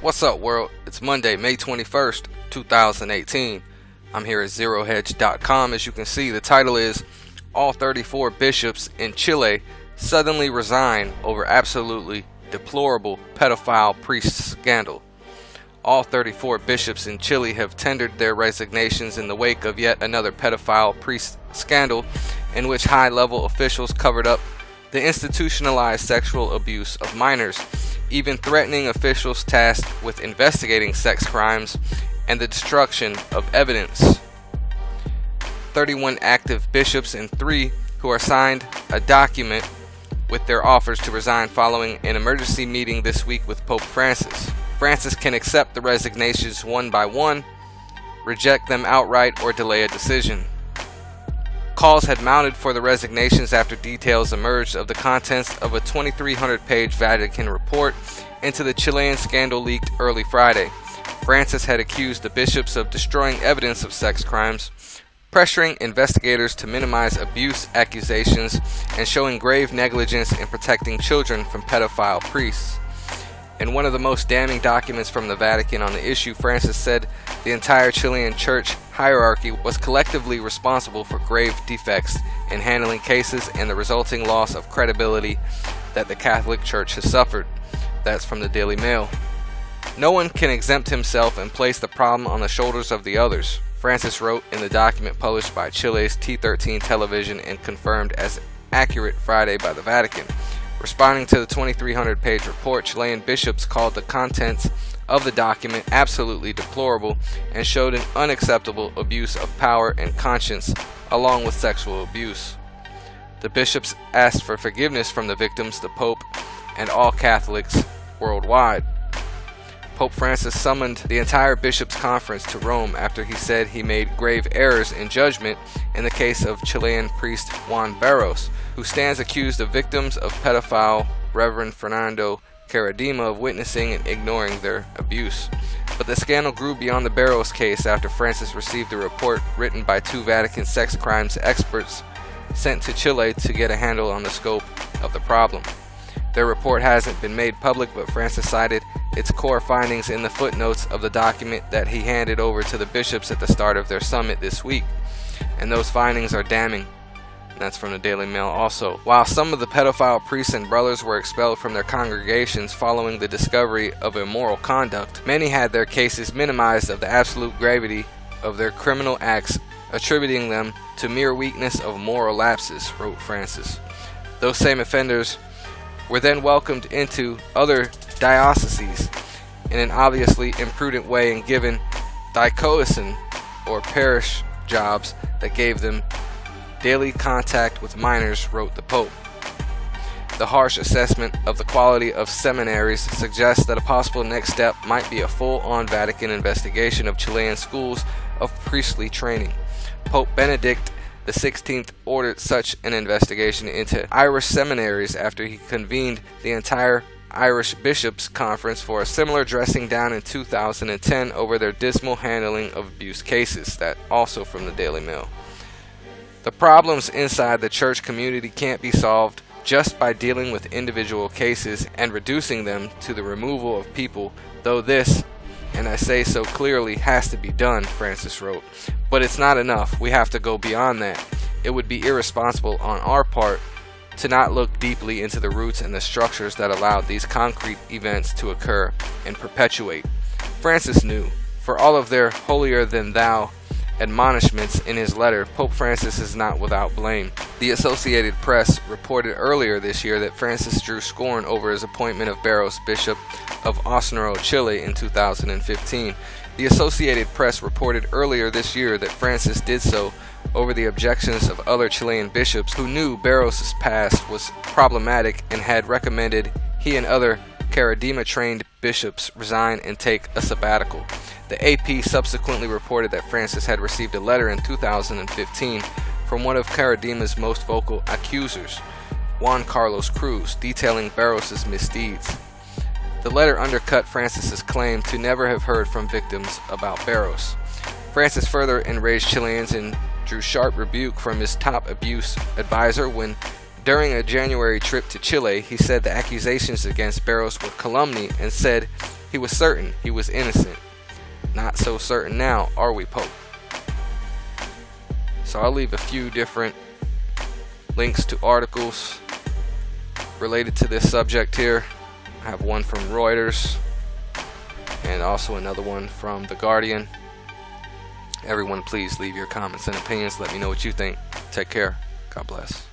What's up, world? It's Monday, May 21st, 2018. I'm here at ZeroHedge.com. As you can see, the title is All 34 Bishops in Chile Suddenly Resign Over Absolutely Deplorable Pedophile Priest Scandal. All 34 bishops in Chile have tendered their resignations in the wake of yet another pedophile priest scandal in which high-level officials covered up the institutionalized sexual abuse of minors, even threatening officials tasked with investigating sex crimes and the destruction of evidence. 31 active bishops and 3 who are signed a document with their offers to resign following an emergency meeting this week with Pope Francis. Francis can accept the resignations one by one, reject them outright, or delay a decision. Calls had mounted for the resignations after details emerged of the contents of a 2,300-page Vatican report into the Chilean scandal leaked early Friday. Francis had accused the bishops of destroying evidence of sex crimes, pressuring investigators to minimize abuse accusations, and showing grave negligence in protecting children from pedophile priests. In one of the most damning documents from the Vatican on the issue, Francis said the entire Chilean church hierarchy was collectively responsible for grave defects in handling cases and the resulting loss of credibility that the Catholic Church has suffered. That's from the Daily Mail. No one can exempt himself and place the problem on the shoulders of the others, Francis wrote in the document published by Chile's T13 television and confirmed as accurate Friday by the Vatican. Responding to the 2,300-page report, Chilean bishops called the contents of the document absolutely deplorable and showed an unacceptable abuse of power and conscience, along with sexual abuse. The bishops asked for forgiveness from the victims, the Pope, and all Catholics worldwide. Pope Francis summoned the entire bishops' conference to Rome after he said he made grave errors in judgment in the case of Chilean priest Juan Barros, who stands accused of victims of pedophile Reverend Fernando Caradima of witnessing and ignoring their abuse. But the scandal grew beyond the Barros case after Francis received a report written by 2 Vatican sex crimes experts sent to Chile to get a handle on the scope of the problem. Their report hasn't been made public, but Francis cited its core findings in the footnotes of the document that he handed over to the bishops at the start of their summit this week. And those findings are damning. And that's from the Daily Mail also. While some of the pedophile priests and brothers were expelled from their congregations following the discovery of immoral conduct, many had their cases minimized of the absolute gravity of their criminal acts, attributing them to mere weakness of moral lapses, wrote Francis. Those same offenders were then welcomed into other dioceses in an obviously imprudent way and given diocesan or parish jobs that gave them daily contact with minors, wrote the Pope. The harsh assessment of the quality of seminaries suggests that a possible next step might be a full-on Vatican investigation of Chilean schools of priestly training. Pope Benedict the 16th ordered such an investigation into Irish seminaries after he convened the entire Irish Bishops' Conference for a similar dressing down in 2010 over their dismal handling of abuse cases. That also from the Daily Mail. The problems inside the church community can't be solved just by dealing with individual cases and reducing them to the removal of people, though this, and I say so clearly, has to be done, Francis wrote. But it's not enough. We have to go beyond that. It would be irresponsible on our part to not look deeply into the roots and the structures that allowed these concrete events to occur and perpetuate. Francis knew. For all of their holier-than-thou admonishments in his letter, Pope Francis is not without blame. The Associated Press reported earlier this year that Francis drew scorn over his appointment of Barros, Bishop of Osnero, Chile in 2015. The Associated Press reported earlier this year that Francis did so over the objections of other Chilean bishops who knew Barros' past was problematic and had recommended he and other Caradima-trained bishops resign and take a sabbatical. The AP subsequently reported that Francis had received a letter in 2015 from one of Caradima's most vocal accusers, Juan Carlos Cruz, detailing Barros' misdeeds. The letter undercut Francis's claim to never have heard from victims about Barros. Francis further enraged Chileans and drew sharp rebuke from his top abuse advisor when, during a January trip to Chile, he said the accusations against Barros were calumny and said He was certain he was innocent. Not so certain now, are we, Pope? So I'll leave a few different links to articles related to this subject here. I have one from Reuters and also another one from The Guardian. Everyone, please leave your comments and opinions. Let me know what you think. Take care. God bless.